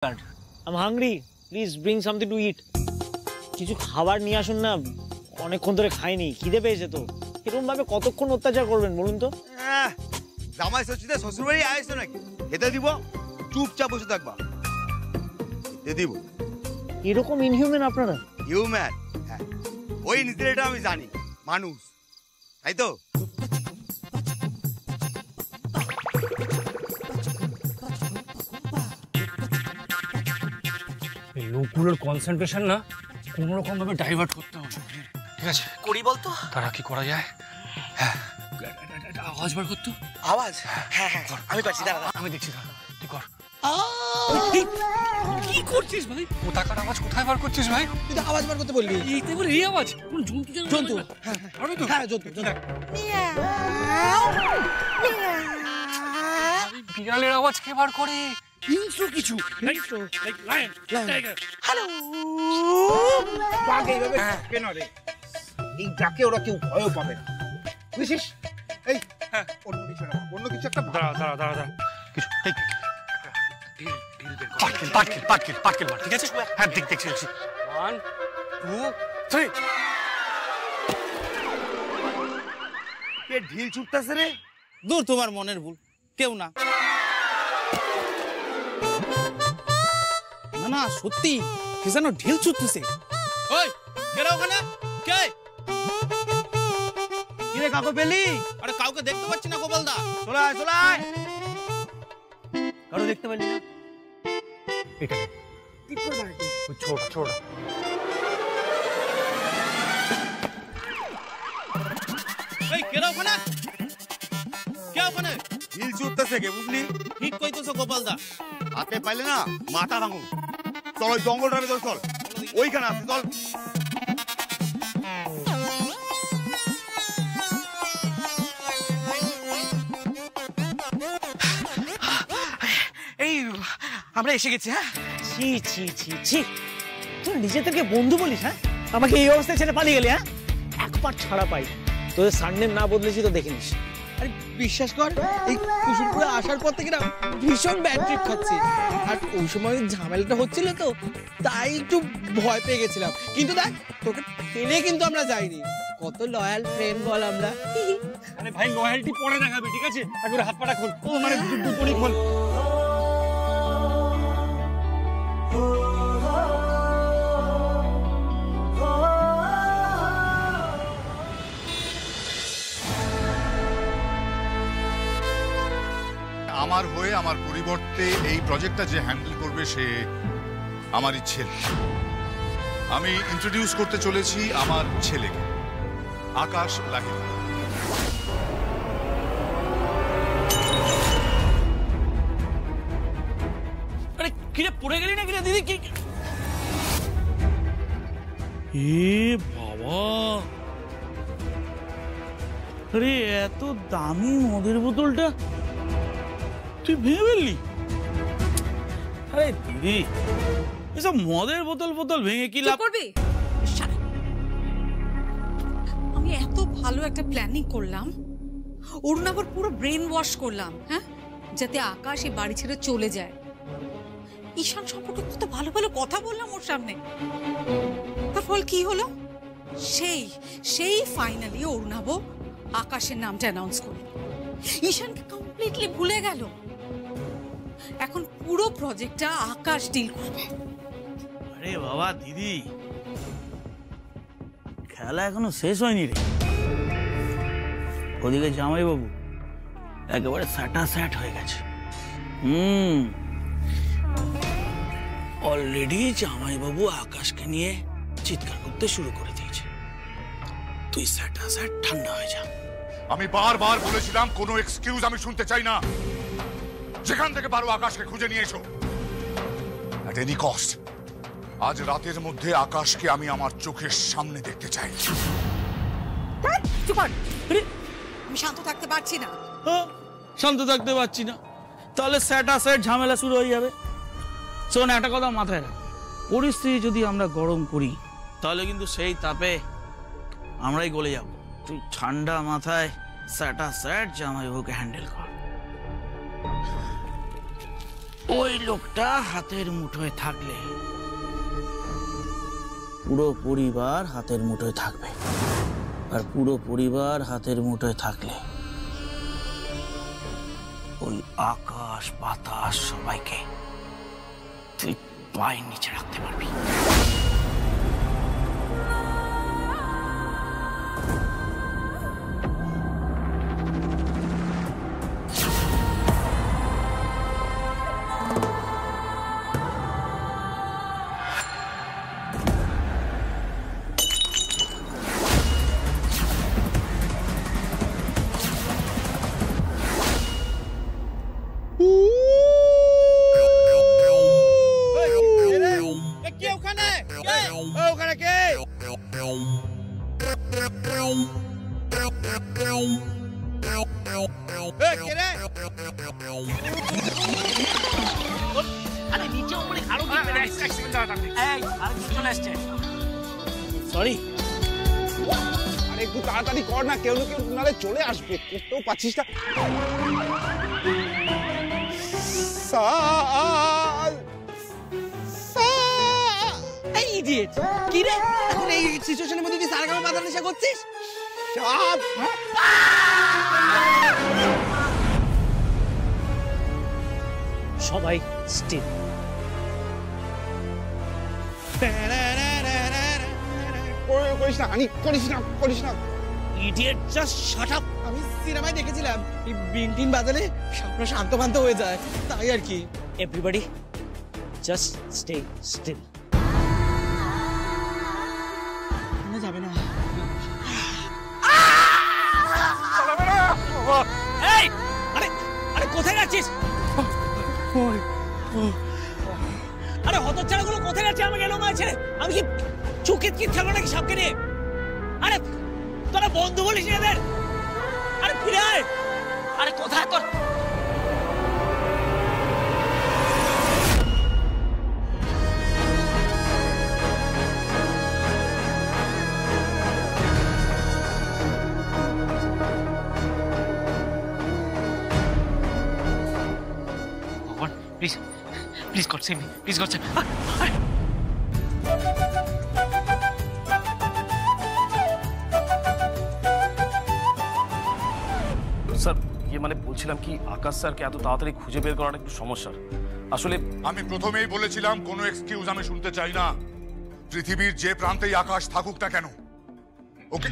I'm hungry. Please bring something to eat. কিছু খাবার নিয়ে আসুন না, অনেকক্ষণ ধরে খাইনি, খিদে পেয়েছে তো। এরকম ভাবে কতক্ষণ অত্যাচার করবেন বলুন তো? জামাই ষষ্ঠীতে শ্বশুর বাড়ি আসছো নাকি? খেতে দিব, চুপচাপ বসে থাকবা। খেতে দিব। এরকম ইনহিউম্যান আপনারা? হিউম্যান? হ্যাঁ, ওই নিজেরটা আমি জানি, মানুষ, তাই তো? লোকগুলোর কনসেন্ট্রেশন না কোনো রকম ভাবে ডাইভার্ট করতে হবে। ঠিক আছে, করি বলতো। তারা কি করা যায়? হ্যাঁ, আওয়াজ বার করতো। আওয়াজ? হ্যাঁ হ্যাঁ, আমি পারছি, দাঁড়া আমি দেখছি, দাঁড়া তুই কর। কি করছিস ভাই? পতাকার আওয়াজ কোথায় বার করছিস ভাই? তুই তো আওয়াজ বার করতে বললি। এইতে করে এই আওয়াজ কোন জন্তু? জন্তু? হ্যাঁ তো হ্যাঁ, জন্তু। বিড়ালের আওয়াজ কে বার করে? হিংস্র কিছু, হিংস্র, লাইক লায়ন, টাইগার। হ্যালো, বাঘ এইভাবে ডাকে না রে। এই ডাকে ওরা কেউ ভয়ও পাবে না, বুঝিস? এই হ্যাঁ, অন্য কিছু একটা দাঁড়া কিছু পাটকেল মার, ঠিক আছে? হ্যাঁ, দেখছি 1 2 3। কে ঢিল ছুটতেছে রে? দূর, তোমার মনের ভুল, কেউ না। না সত্যি কে যেন ঢিল ছুটতেছে। ওই কেরা ওখানে? কে? কিরে কাকু পেলি? আরে কাউকে দেখতে পাচ্ছি না গোপালদা। চলে আয়। কারো দেখতে পেলি না? এটা ঠিক করবা নাকি? ওই ছোড়া। এই কেরা ওখানে? কে ওখানে? ঢিল ছুটতেছে কে, বুঝলি? ঠিক কইতেছো গোপালদা। হাতে পাইলে না মাথা ভাঙো। চল ওই জঙ্গলটার ভিতর চল, ওইখানে আছে, চল। এই আমরা এসে গেছি। হ্যাঁ, ছি ছি ছি ছি, তুই নিজেদেরকে বন্ধু বলিস? হ্যাঁ, আমাকে এই অবস্থায় ছেড়ে পালিয়ে গেলি? হ্যাঁ, একবার ছাড়া পাই, তোদের সারনেম না বদলেছি তো দেখে নিস। আরে বিশ্বাস কর, এই কুসুমপুরে আসার পর থেকে না ভীষণ ব্যাড ট্রিপ খাচ্ছি। আর ওই সময় ঝামেলাটা হচ্ছিল তো, তাই একটু ভয় পেয়ে গেছিলাম। কিন্তু দেখ, তোকে টেনে কিন্তু আমরা যাইনি। কত লয়াল ফ্রেন্ড বল আমরা। আরে ভাই, লয়ালটি পরে দেখাবে, ঠিক আছে? একবার হাত পাটা খোল। ও মানে দুপুরি খোল। আমার হয়ে আমার পরিবর্তে এই প্রজেক্টটা যে হ্যান্ডেল করবে সে আমারই ছেলে। আমি ইন্ট্রোডিউস করতে চলেছি আমার ছেলেকে, আকাশ লাহিড়ী। আরে কিরে, পড়ে গেলি না কিরে দিদি? কি এ বাবা, আরে এত দামি মদের বোতলটা তুই ভেঙে ফেললি? আরে দিদি, এসব মদের বোতল ভেঙে কি লাভ করবি? আমি এত ভালো একটা প্ল্যানিং করলাম, অরুণাবর পুরো ব্রেন ওয়াশ করলাম, হ্যাঁ, যাতে আকাশ এই বাড়ি ছেড়ে চলে যায়। ঈশান সম্পর্কে কত ভালো ভালো কথা বললাম ওর সামনে, তার ফল কি হলো? সেই ফাইনালি অরুণাব আকাশের নামটা অ্যানাউন্স করল। ঈশানকে কমপ্লিটলি ভুলে গেল। এখন পুরো প্রজেক্টটা আকাশ ডিল করবে। আরে বাবা দিদি, খেলা এখনো শেষ হয়নি রে। ওদিকে জামাই বাবু একেবারে স্যাট হয়ে গেছে। অলরেডি জামাই বাবু আকাশকে নিয়ে চিৎকার করতে শুরু করে দিয়েছে। তুই স্যাট ঠান্ডা হয়ে যা। আমি বারবার বলেছিলাম কোনো এক্সকিউজ আমি শুনতে চাই না। যেখান থেকে পারো আকাশকে খুঁজে নিয়ে এসো, এট এনি কস্ট। আজ রাতের মধ্যে আকাশকে আমি আমার চোখের সামনে দেখতে চাই। আমি শান্ত থাকতে পারছি না। শান্ত থাকতে পারছি না, তাহলে স্যাট ঝামেলা শুরু হয়ে যাবে। শোন, একটা কথা মাথায় রাখ, পরিস্থিতি যদি আমরা গরম করি তাহলে কিন্তু সেই তাপে আমরাই গলে যাব। তুই ঠান্ডা মাথায় স্যাট জামাইবাবুকে হ্যান্ডেল কর। ওই লোকটা হাতের মুঠোয় থাকলে পুরো পরিবার হাতের মুঠোয় থাকবে, আর পুরো পরিবার হাতের মুঠোয় থাকলে ওই আকাশ বাতাস সবাইকে তুই পায়ের নিচে রাখতে পারবি। ওখানে কে? কে রে? আরে নিচে উপরে আরো চলে আসছে। সরি, আরে একটু তাড়াতাড়ি কর না, কেউ না কেউ নালে চলে আসবে, করতেও পাচ্ছিস না। এই ইডিয়েট, কি রে এখন এই সিচুয়েশনের মধ্যে তুই সারগামা বাজার নেশা করছিস? চাপ। সবাই স্টিল। করিস না আনি, করিস না, করিস না। Idiot, just shut up. আমি সিনেমায় দেখেছিলাম এই বিনটিন বাজালে সবটা শান্ত ফান্ত হয়ে যায়, তাই আর কি। Everybody just stay still. যাবে না। এই, আরে আরে কোথায় যাচ্ছিস? আরে হতচ্ছাড়াগুলো কোথায় যাচ্ছে? আমাকে এলো মাছ ছেড়ে। আমি কি চুকিত কি খেলো নাকি সাপকে নিয়ে? আরে তোরা বন্ধু বলিস এদের? আরে ফিরে আয়। আরে কোথায় তোর? ভগবান, please please god save me, please god save. Sir মানে বলছিলাম কি, আকাশ স্যারকে এত তাড়াতাড়ি খুঁজে বের করাটা একটু সমস্যার। আসলে আমি প্রথমেই বলেছিলাম কোনো এক্সকিউজ আমি শুনতে চাই না। পৃথিবীর যে প্রান্তেই আকাশ থাকুক না কেন, ওকে